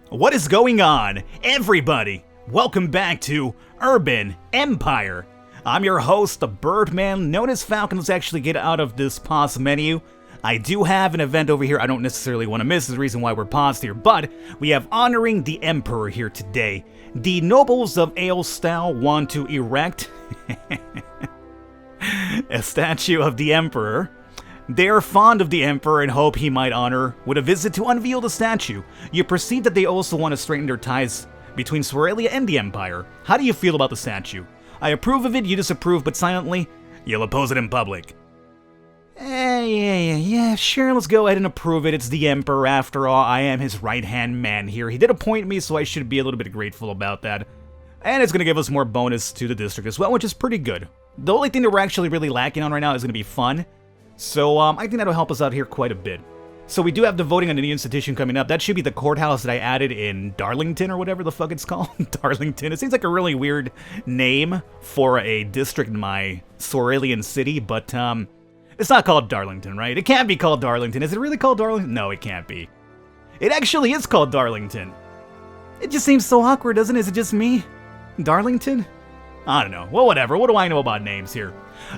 What is going on, everybody? Welcome back to Urban Empire. I'm your host, the Birdman. Notice Falcon. Let's actually get out of this pause menu. I do have an event over here I don't necessarily want to miss. This is the reason why we're paused here. But we have Honoring the Emperor here today. The nobles of Aelstyle want to erect a statue of the Emperor. They are fond of the Emperor and hope he might honor with a visit to unveil the statue. You perceive that they also want to strengthen their ties between Socialists and the Empire. How do you feel about the statue? I approve of it, you disapprove, but silently, you'll oppose it in public. Yeah, sure, let's go ahead and approve it. It's the Emperor, after all. I am his right-hand man here. He did appoint me, so I should be a little bit grateful about that. And it's going to give us more bonus to the district as well, which is pretty good. The only thing that we're actually really lacking on right now is going to be fun. So, I think that'll help us out here quite a bit. So we do have the voting on the new institution coming up. That should be the courthouse that I added in Darlington, or whatever the fuck it's called. Darlington. It seems like a really weird name for a district in my Sauralian city, but, it's not called Darlington, right? It can't be called Darlington. Is it really called Darlington? No, it can't be. It actually is called Darlington. It just seems so awkward, doesn't it? Is it just me? Darlington? I don't know. Well, whatever. What do I know about names here?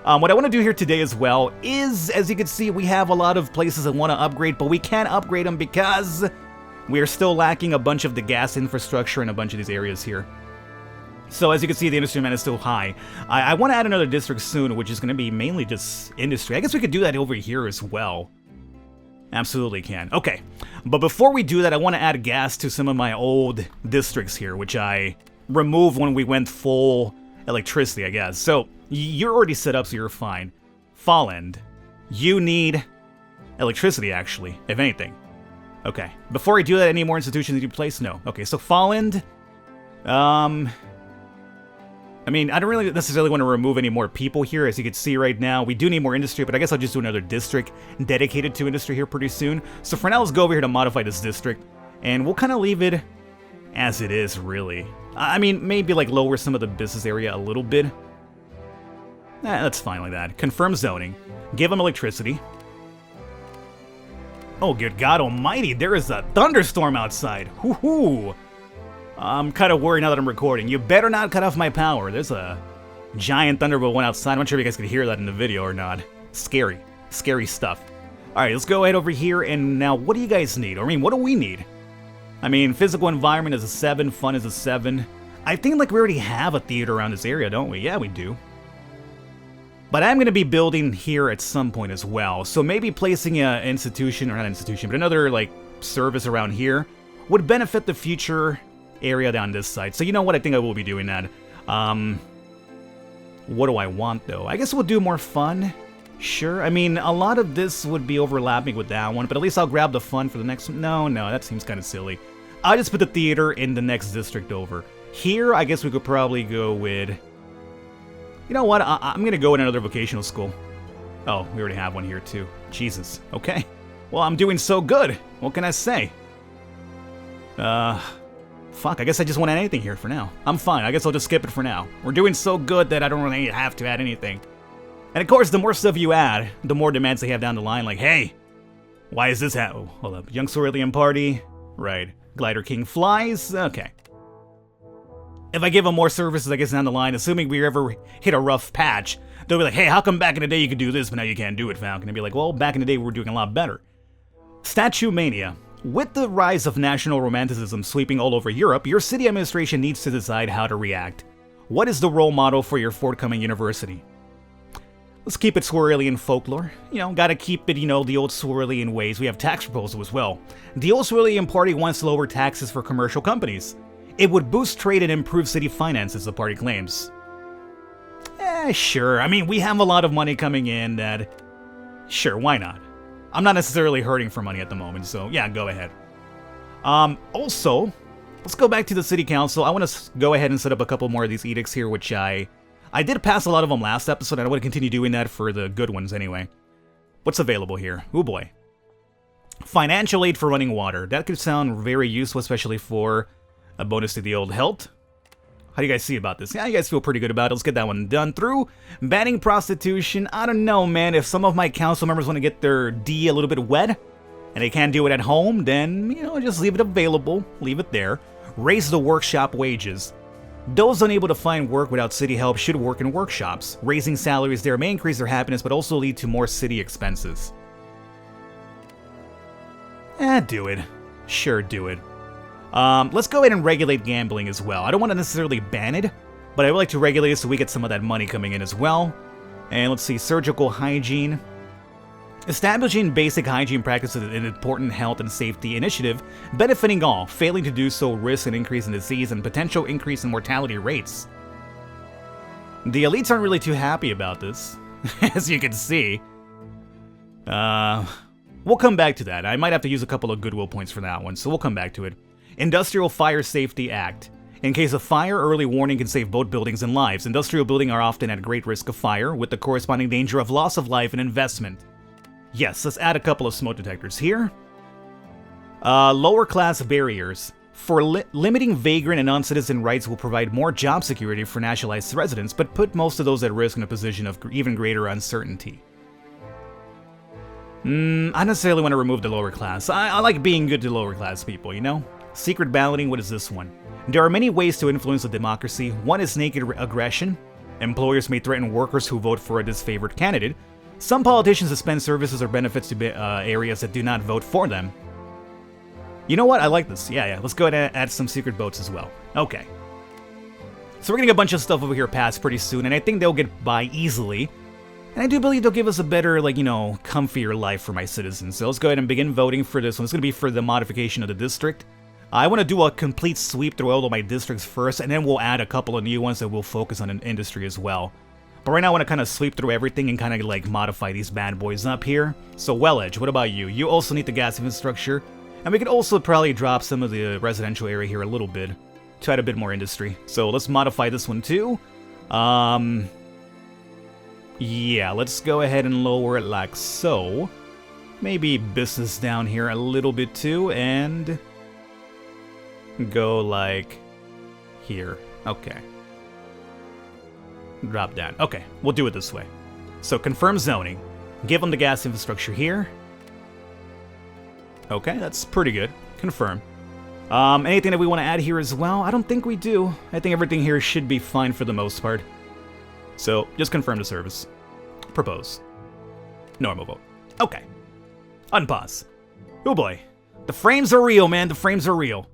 What I want to do here today as well is, as you can see, we have a lot of places I want to upgrade, but we can't upgrade them because we are still lacking a bunch of the gas infrastructure in a bunch of these areas here. So as you can see, the industry demand is still high. I want to add another district soon, which is going to be mainly just industry. I guess we could do that over here as well. Absolutely can. Okay, but before we do that, I want to add gas to some of my old districts here, which I removed when we went full electricity, I guess. So you're already set up, so you're fine. Fallen, you need electricity, actually, if anything. Okay, before I do that, any more institutions need to be placed? No. Okay, so Fallen, I mean, I don't really necessarily want to remove any more people here. As you can see right now, we do need more industry, but I guess I'll just do another district dedicated to industry here pretty soon. So for now, let's go over here to modify this district, and we'll kind of leave it as it is, really. I mean, maybe like lower some of the business area a little bit. That's fine like that. Confirm zoning. Give them electricity. Oh, good God almighty, there is a thunderstorm outside. Hoo-hoo. I'm kind of worried now that I'm recording. You better not cut off my power. There's a giant thunderbolt went outside. I'm not sure if you guys could hear that in the video or not. Scary. Scary stuff. Alright, let's go ahead over here, and now what do you guys need? Or, I mean, what do we need? I mean, physical environment is a 7, fun is a 7. I think like we already have a theater around this area, don't we? Yeah, we do. But I'm going to be building here at some point as well. So maybe placing an institution, or not an institution, but another like service around here would benefit the future area down this side. So you know what? I think I will be doing that. What do I want though? I guess we'll do more fun. Sure. I mean, a lot of this would be overlapping with that one, but at least I'll grab the fun for the next one. No, that seems kind of silly. I'll just put the theater in the next district over. Here, I guess we could probably go with... You know what? I'm going to go in another vocational school. Oh, we already have one here too. Jesus. Okay. Well, I'm doing so good. What can I say? Fuck, I guess I just want to add anything here for now. I'm fine. I guess I'll just skip it for now. We're doing so good that I don't really have to add anything. And of course, the more stuff you add, the more demands they have down the line, like, hey, why is this oh, hold up. Young Sauralian party. Right. Glider King flies. Okay. If I give them more services, I guess, down the line, assuming we ever hit a rough patch, they'll be like, hey, how come back in the day you could do this, but now you can't do it, Falcon? And be like, well, back in the day we were doing a lot better. Statue Mania. With the rise of national romanticism sweeping all over Europe, your city administration needs to decide how to react. What is the role model for your forthcoming university? Let's keep it Sauralian folklore. You know, gotta keep it, you know, the old Sauralian ways. We have tax proposal as well. The old Sauralian party wants to lower taxes for commercial companies. It would boost trade and improve city finances, the party claims. Sure. I mean, we have a lot of money coming in that... Sure, why not? I'm not necessarily hurting for money at the moment, so yeah, go ahead. Also, let's go back to the city council. I want to go ahead and set up a couple more of these edicts here, which I did pass a lot of them last episode, and I want to continue doing that for the good ones anyway. What's available here? Oh boy. Financial aid for running water. That could sound very useful, especially for a bonus to the old health. How do you guys see about this? Yeah, you guys feel pretty good about it. Let's get that one done through. Banning prostitution. I don't know, man. If some of my council members want to get their D a little bit wet, and they can't do it at home, then, just leave it available, leave it there. Raise the workshop wages. Those unable to find work without city help should work in workshops. Raising salaries there may increase their happiness, but also lead to more city expenses. Do it. Sure, do it. Let's go ahead and regulate gambling as well. I don't want to necessarily ban it, but I would like to regulate it so we get some of that money coming in as well. And let's see, surgical hygiene. Establishing basic hygiene practices is an important health and safety initiative, benefiting all. Failing to do so risks an increase in disease and potential increase in mortality rates. The elites aren't really too happy about this, as you can see. We'll come back to that. I might have to use a couple of goodwill points for that one, so we'll come back to it. Industrial Fire Safety Act. In case of fire, early warning can save both buildings and lives. Industrial buildings are often at great risk of fire, with the corresponding danger of loss of life and investment. Yes, let's add a couple of smoke detectors here. Lower class barriers. For limiting vagrant and non-citizen rights will provide more job security for nationalized residents, but put most of those at risk in a position of even greater uncertainty. I necessarily want to remove the lower class. I like being good to lower class people, Secret balloting, what is this one? There are many ways to influence a democracy. One is naked aggression. Employers may threaten workers who vote for a disfavored candidate. Some politicians suspend services or benefits to areas that do not vote for them. You know what? I like this. Yeah. Let's go ahead and add some secret votes as well. Okay. So we're getting a bunch of stuff over here passed pretty soon, and I think they'll get by easily. And I do believe they'll give us a better, comfier life for my citizens. So let's go ahead and begin voting for this one. It's going to be for the modification of the district. I want to do a complete sweep through all of my districts first, and then we'll add a couple of new ones that will focus on an industry as well. But right now I want to kind of sweep through everything and kind of modify these bad boys up here. So Wellage, what about you? You also need the gas infrastructure. And we could also probably drop some of the residential area here a little bit to add a bit more industry. So let's modify this one too. Yeah, let's go ahead and lower it like so. Maybe business down here a little bit too, and go like here. Okay. Drop down. Okay, we'll do it this way. So confirm zoning. Give them the gas infrastructure here. Okay, that's pretty good. Confirm. Anything that we want to add here as well? I don't think we do. I think everything here should be fine for the most part. So, just confirm the service. Propose. Normal vote. Okay. Unpause. Oh boy. The frames are real, man. The frames are real.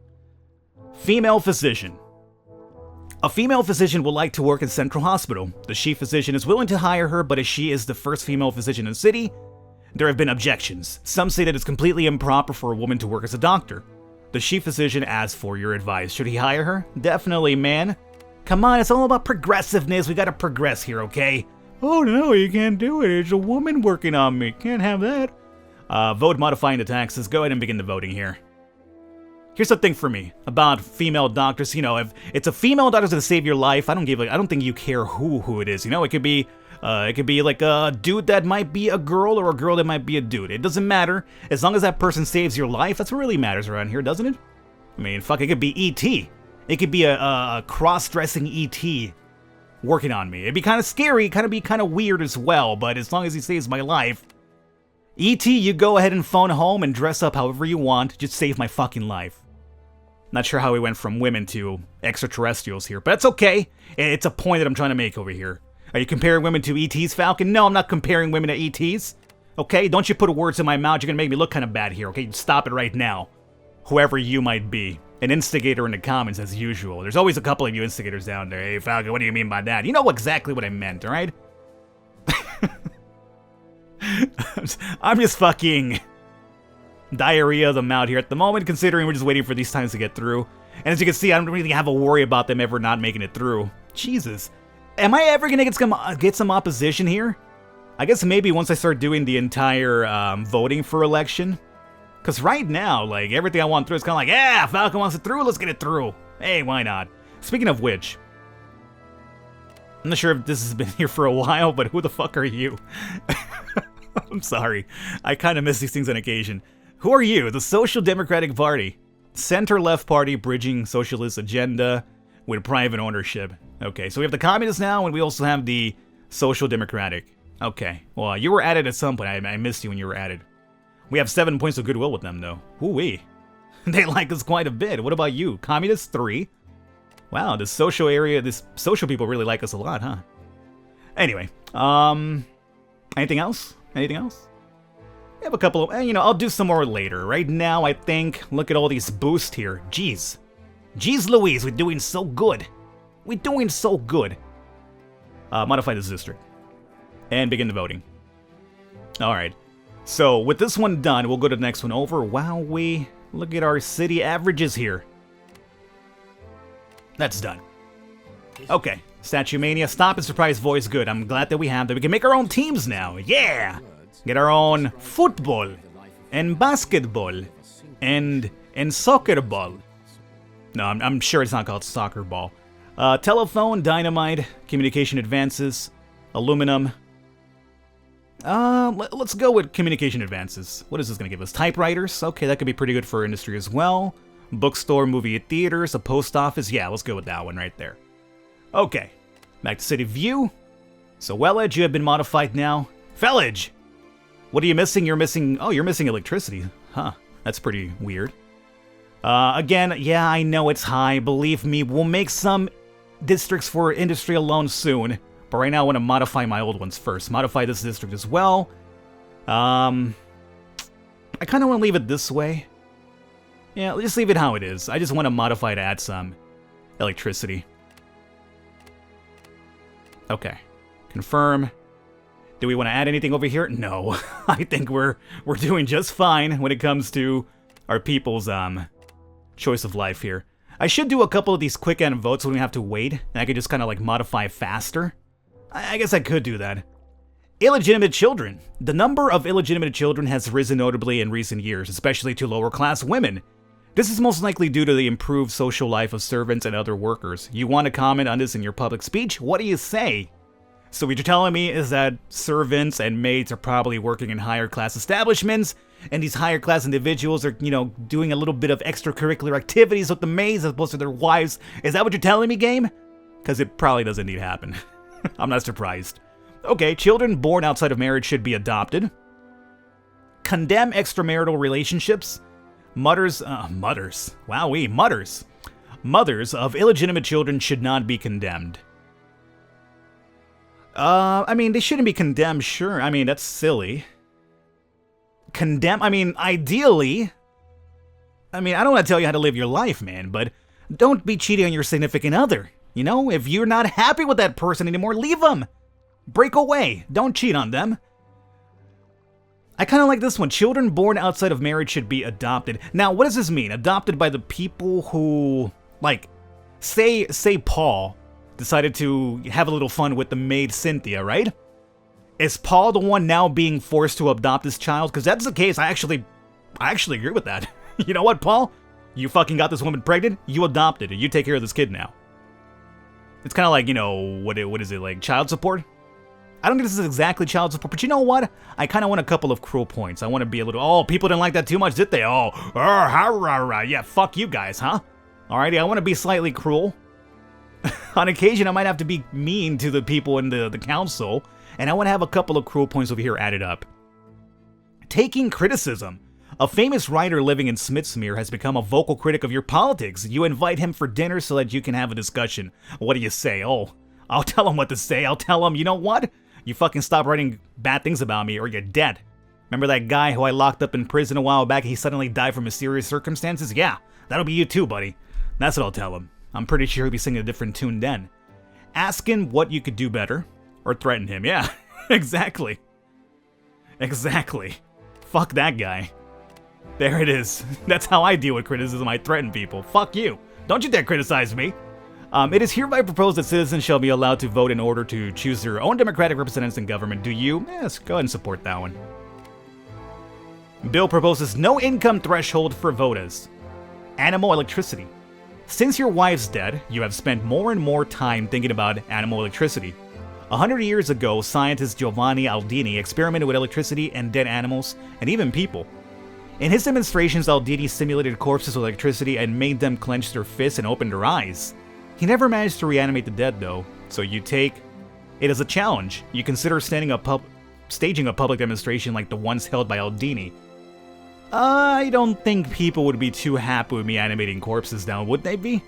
Female physician. A female physician would like to work in Central Hospital. The chief physician is willing to hire her, but as she is the first female physician in the city, there have been objections. Some say that it's completely improper for a woman to work as a doctor. The chief physician asks for your advice. Should he hire her? Definitely, man. Come on, it's all about progressiveness. We gotta progress here, okay? Oh no, you can't do it. It's a woman working on me. Can't have that. Vote modifying the taxes. Go ahead and begin the voting here. Here's the thing for me about female doctors. If it's a female doctor's gonna save your life, I don't think you care who it is. It could be like a dude that might be a girl or a girl that might be a dude. It doesn't matter. As long as that person saves your life, that's what really matters around here, doesn't it? I mean, fuck, it could be E.T. It could be a cross-dressing E.T. working on me. It'd be kind of scary, be kind of weird as well, but as long as he saves my life. E.T., you go ahead and phone home and dress up however you want. Just save my fucking life. Not sure how we went from women to extraterrestrials here, but that's okay. It's a point that I'm trying to make over here. Are you comparing women to ETs, Falcon? No, I'm not comparing women to ETs. Okay, don't you put words in my mouth. You're gonna make me look kind of bad here, okay? Stop it right now. Whoever you might be. An instigator in the comments as usual. There's always a couple of you instigators down there. Hey, Falcon, what do you mean by that? You know exactly what I meant, alright? I'm just fucking diarrhea them out here at the moment, considering we're just waiting for these times to get through. And as you can see, I don't really have a worry about them ever not making it through. Jesus. Am I ever gonna get some opposition here? I guess maybe once I start doing the entire voting for election. Because right now, everything I want through is kind of like, yeah, Falcon wants it through, let's get it through. Hey, why not? Speaking of which, I'm not sure if this has been here for a while, but who the fuck are you? I'm sorry. I kind of miss these things on occasion. Who are you? The Social Democratic Party. Center-left party bridging socialist agenda with private ownership. Okay, so we have the communists now, and we also have the Social Democratic. Okay, well, you were added at some point. I missed you when you were added. We have 7 points of goodwill with them, though. Ooh-wee. They like us quite a bit. What about you? Communist 3. Wow, this social people really like us a lot, huh? Anyway, anything else? Anything else? We have a couple of, I'll do some more later. Right now, I think, look at all these boosts here. Jeez. Jeez Louise, we're doing so good. We're doing so good. Modify this district. And begin the voting. Alright. So, with this one done, we'll go to the next one over. Wowee. Look at our city averages here. That's done. Okay. Statue Mania. Stop and surprise voice. Good. I'm glad that we have that. We can make our own teams now. Yeah! Get our own football. And basketball. And soccer ball. No, I'm sure it's not called soccer ball. Telephone, dynamite, communication advances, aluminum. Let's go with communication advances. What is this going to give us? Typewriters? Okay, that could be pretty good for industry as well. Bookstore, movie theaters, a post office. Yeah, let's go with that one right there. Okay, back to city view. So, Wellage, you have been modified now. Fellage! What are you missing? You're missing electricity. Huh, that's pretty weird. Again, yeah, I know it's high. Believe me, we'll make some districts for industry alone soon. But right now, I want to modify my old ones first. Modify this district as well. I kind of want to leave it this way. Yeah, just leave it how it is. I just want to modify to add some electricity. Okay. Confirm. Do we want to add anything over here? No. I think we're doing just fine when it comes to our people's choice of life here. I should do a couple of these quick end votes when we have to wait, and I could just kind of like modify faster. I guess I could do that. Illegitimate children. The number of illegitimate children has risen notably in recent years, especially to lower class women. This is most likely due to the improved social life of servants and other workers. You want to comment on this in your public speech? What do you say? So what you're telling me is that servants and maids are probably working in higher class establishments, and these higher class individuals are, doing a little bit of extracurricular activities with the maids as opposed to their wives. Is that what you're telling me, game? Because it probably doesn't need to happen. I'm not surprised. Okay, children born outside of marriage should be adopted. Condemn extramarital relationships. Mothers of illegitimate children should not be condemned. I mean, they shouldn't be condemned, sure. I mean, that's silly. Condemn, ideally. I don't want to tell you how to live your life, man, but don't be cheating on your significant other. If you're not happy with that person anymore, leave them. Break away. Don't cheat on them. I kind of like this one. Children born outside of marriage should be adopted. Now, what does this mean? Adopted by the people who, say Paul decided to have a little fun with the maid Cynthia, right? Is Paul the one now being forced to adopt this child? Because that's the case. I actually agree with that. You know what, Paul? You fucking got this woman pregnant. You adopted her. You take care of this kid now. It's kind of like, what is it, like child support? I don't think this is exactly child support, but you know what? I kind of want a couple of cruel points. I want to be a little, people didn't like that too much, did they? Yeah, fuck you guys, huh? Alrighty, I want to be slightly cruel. On occasion, I might have to be mean to the people in the council, and I want to have a couple of cruel points over here added up. Taking criticism. A famous writer living in Smithsmere has become a vocal critic of your politics. You invite him for dinner so that you can have a discussion. What do you say? Oh, I'll tell him what to say. I'll tell him, you know what? You fucking stop writing bad things about me or you're dead. Remember that guy who I locked up in prison a while back? He suddenly died from mysterious circumstances? Yeah, that'll be you too, buddy. That's what I'll tell him. I'm pretty sure he'll be singing a different tune then. Ask him what you could do better. Or threaten him. Yeah, exactly. Exactly. Fuck that guy. There it is. That's how I deal with criticism. I threaten people. Fuck you. Don't you dare criticize me. It is hereby proposed that citizens shall be allowed to vote in order to choose their own democratic representatives in government. Do you? Yes, go ahead and support that one. Bill proposes no income threshold for voters. Animal electricity. Since your wife's dead, you have spent more and more time thinking about animal electricity. 100 years ago, scientist Giovanni Aldini experimented with electricity and dead animals, and even people. In his demonstrations, Aldini simulated corpses with electricity and made them clench their fists and open their eyes. He never managed to reanimate the dead, though, so you take it as a challenge. You consider staging a public demonstration like the ones held by Aldini. I don't think people would be too happy with me animating corpses now, would they be?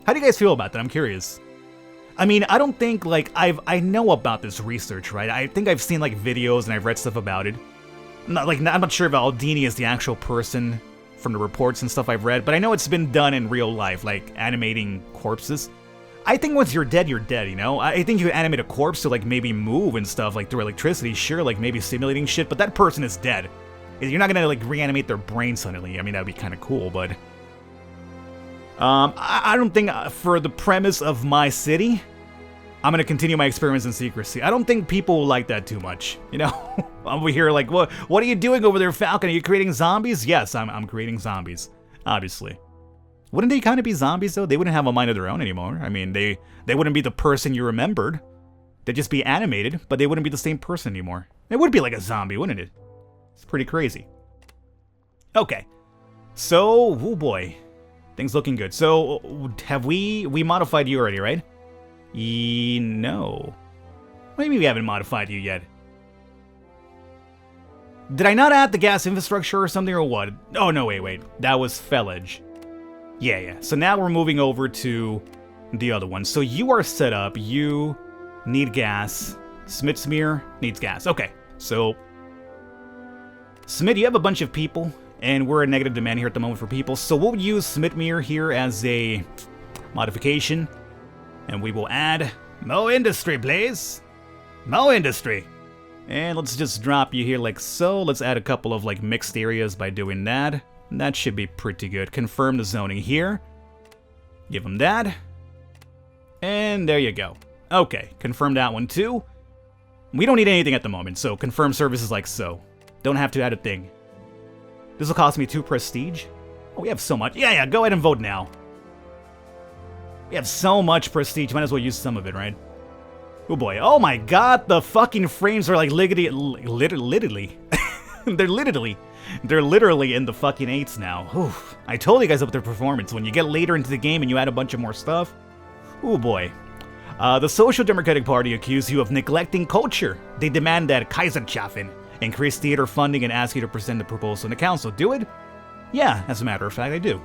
How do you guys feel about that? I'm curious. I mean, I don't think, like, I know about this research, right? I think I've seen, like, videos and I've read stuff about it. I'm not sure if Aldini is the actual person from the reports and stuff I've read, but I know it's been done in real life, like, animating corpses. I think once you're dead, you know? I think you can animate a corpse to, like, maybe move and stuff, like, through electricity, sure, like, maybe simulating shit, but that person is dead. You're not gonna, like, reanimate their brain suddenly. I mean, that'd be kind of cool, but... I don't think, for the premise of my city, I'm gonna continue my experiments in secrecy. I don't think people will like that too much, you know? I'm over here like, what are you doing over there, Falcon? Are you creating zombies? Yes, I'm creating zombies, obviously. Wouldn't they kind of be zombies, though? They wouldn't have a mind of their own anymore. I mean, they wouldn't be the person you remembered. They'd just be animated, but they wouldn't be the same person anymore. It would be like a zombie, wouldn't it? It's pretty crazy. Okay. So, oh boy. Things looking good. So, have we modified you already, right? No. Maybe we haven't modified you yet. Did I not add the gas infrastructure or something, or what? Oh, no, wait. That was Fellage. Yeah. So now we're moving over to the other one. So you are set up. You need gas. Smitsmere needs gas. Okay, so... Smith, you have a bunch of people, and we're at negative demand here at the moment for people, so we'll use Smithmere here as a modification, and we will add Mo Industry, please. Mo Industry. And let's just drop you here like so. Let's add a couple of like mixed areas by doing that. That should be pretty good. Confirm the zoning here. Give them that. And there you go. Okay, confirm that one too. We don't need anything at the moment, so confirm services like so. Don't have to add a thing. This will cost me 2 prestige. Oh, we have so much. Yeah, go ahead and vote now. We have so much prestige, might as well use some of it, right? Oh boy, oh my god, the fucking frames are like literally. They're literally in the fucking 8s now. Oof. I told you guys about their performance. When you get later into the game and you add a bunch of more stuff. Oh boy. The Social Democratic Party accuse you of neglecting culture. They demand that Kaiserschaffen increase theater funding and ask you to present the proposal in the council. Do it? Yeah, as a matter of fact, I do.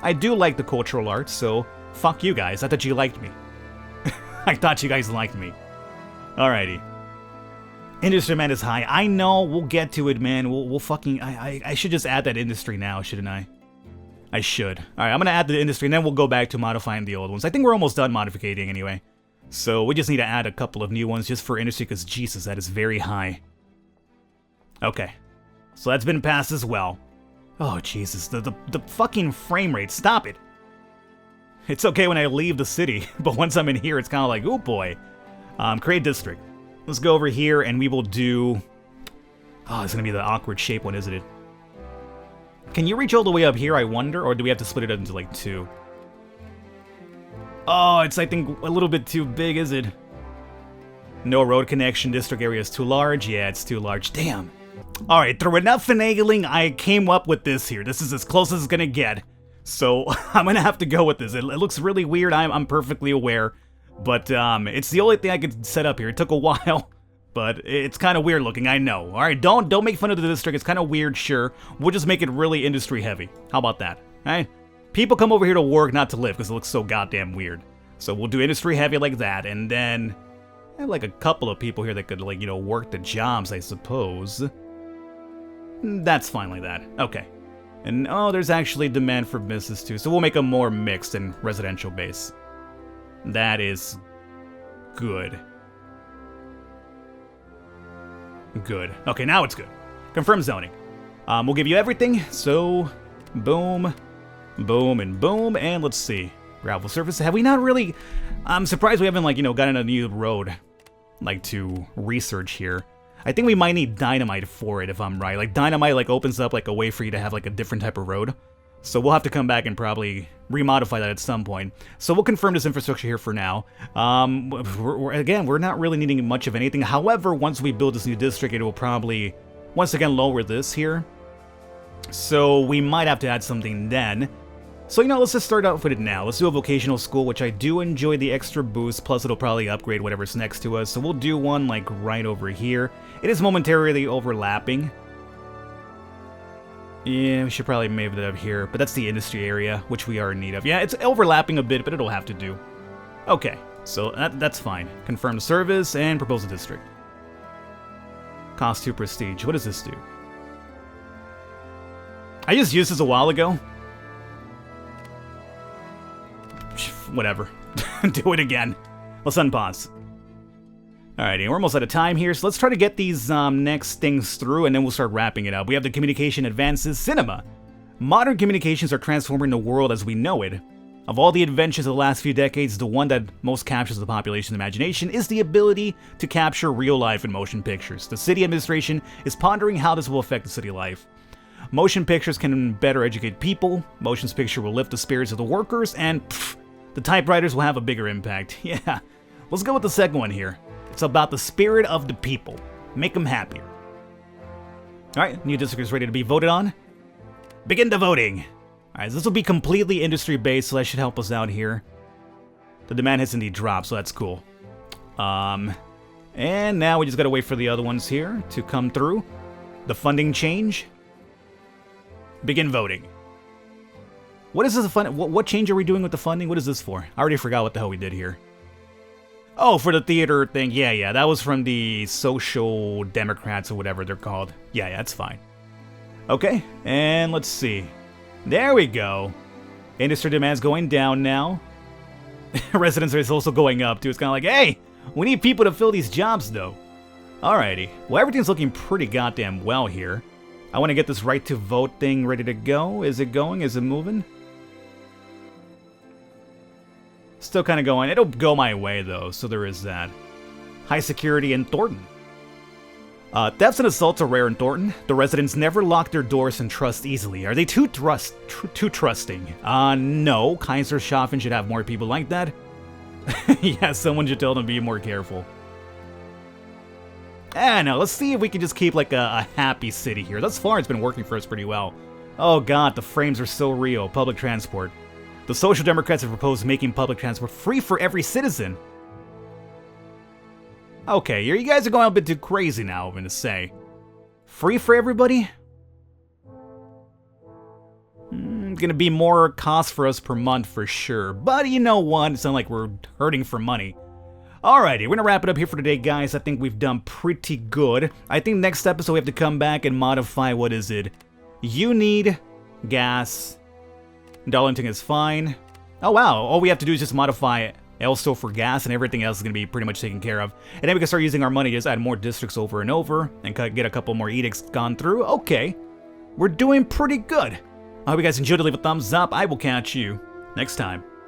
I do like the cultural arts, so fuck you guys. I thought you liked me. I thought you guys liked me. Alrighty. Industry demand is high. I know, we'll get to it, man. We'll fucking... I should just add that industry now, shouldn't I? I should. Alright, I'm gonna add the industry, and then we'll go back to modifying the old ones. I think we're almost done modifying anyway. So we just need to add a couple of new ones just for industry, because Jesus, that is very high. Okay. So that's been passed as well. Oh, Jesus. The fucking frame rate. Stop it. It's okay when I leave the city, but once I'm in here, it's kind of like, oh boy. Create district. Let's go over here, and we will do... Oh, it's going to be the awkward shape one, isn't it? Can you reach all the way up here, I wonder? Or do we have to split it up into, like, 2? Oh, it's, I think, a little bit too big, is it? No road connection. District area is too large. Yeah, it's too large. Damn. Alright, through enough finagling, I came up with this here. This is as close as it's gonna get. So, I'm gonna have to go with this. It looks really weird, I'm perfectly aware. But, it's the only thing I could set up here. It took a while, but it's kind of weird looking, I know. Alright, don't make fun of the district. It's kind of weird, sure. We'll just make it really industry heavy. How about that? Alright? People come over here to work, not to live, because it looks so goddamn weird. So we'll do industry heavy like that, and then... I have like a couple of people here that could, like, you know, work the jobs, I suppose. That's fine like that. Okay. And, oh, there's actually demand for business, too. So we'll make a more mixed and residential base. That is... good. Good. Okay, now it's good. Confirm zoning. We'll give you everything. So, boom, boom, and boom. And let's see. Gravel surface. Have we not really... I'm surprised we haven't, like, you know, gotten a new road, like, to research here. I think we might need dynamite for it, if I'm right. Like, dynamite, like, opens up, like, a way for you to have, like, a different type of road. So we'll have to come back and probably remodify that at some point. So we'll confirm this infrastructure here for now. Again, we're not really needing much of anything. However, once we build this new district, it will probably, once again, lower this here. So we might have to add something then. So, you know, let's just start out with it now. Let's do a vocational school, which I do enjoy the extra boost, plus it'll probably upgrade whatever's next to us. So we'll do one, like, right over here. It is momentarily overlapping. Yeah, we should probably move it up here, but that's the industry area, which we are in need of. Yeah, it's overlapping a bit, but it'll have to do. Okay, so that's fine. Confirm service and propose a district. Cost 2 prestige. What does this do? I just used this a while ago. Whatever. Do it again. Let's unpause. Alrighty, we're almost out of time here, so let's try to get these next things through, and then we'll start wrapping it up. We have the communication advances cinema. Modern communications are transforming the world as we know it. Of all the inventions of the last few decades, the one that most captures the population's imagination is the ability to capture real life in motion pictures. The city administration is pondering how this will affect the city life. Motion pictures can better educate people, motion picture will lift the spirits of the workers, and the typewriters will have a bigger impact. Yeah, let's go with the second one here. It's about the spirit of the people. Make them happier. Alright, new district is ready to be voted on. Begin the voting. Alright, so this will be completely industry-based, so that should help us out here. The demand has indeed dropped, so that's cool. And now we just gotta wait for the other ones here to come through. The funding change. Begin voting. What is this fund? What change are we doing with the funding? What is this for? I already forgot what the hell we did here. Oh, for the theater thing. Yeah, that was from the Social Democrats or whatever they're called. Yeah, that's fine. Okay, and let's see. There we go. Industry demand's going down now. Residence is also going up, too. It's kind of like, hey, we need people to fill these jobs, though. Alrighty. Well, everything's looking pretty goddamn well here. I want to get this right to vote thing ready to go. Is it going? Is it moving? Still kind of going. It'll go my way, though, so there is that. High security in Thornton. Thefts and assaults are rare in Thornton. The residents never lock their doors and trust easily. Are they too trusting? No. Kaiserschaffen should have more people like that. Yeah, someone should tell them to be more careful. No, let's see if we can just keep, like, a happy city here. Thus far, it's been working for us pretty well. Oh, God, the frames are so real. Public transport. The Social Democrats have proposed making public transport free for every citizen. Okay, you guys are going a bit too crazy now, I'm gonna say. Free for everybody? Gonna be more cost for us per month for sure. But you know what? It's not like we're hurting for money. Alrighty, we're gonna wrap it up here for today, guys. I think we've done pretty good. I think next episode we have to come back and modify, what is it? You need gas. Darlington is fine. Oh wow, all we have to do is just modify Elsto for gas, and everything else is going to be pretty much taken care of. And then we can start using our money to just add more districts over and over, and get a couple more edicts gone through. Okay, we're doing pretty good. I hope you guys enjoyed. Leave a thumbs up. I will catch you next time.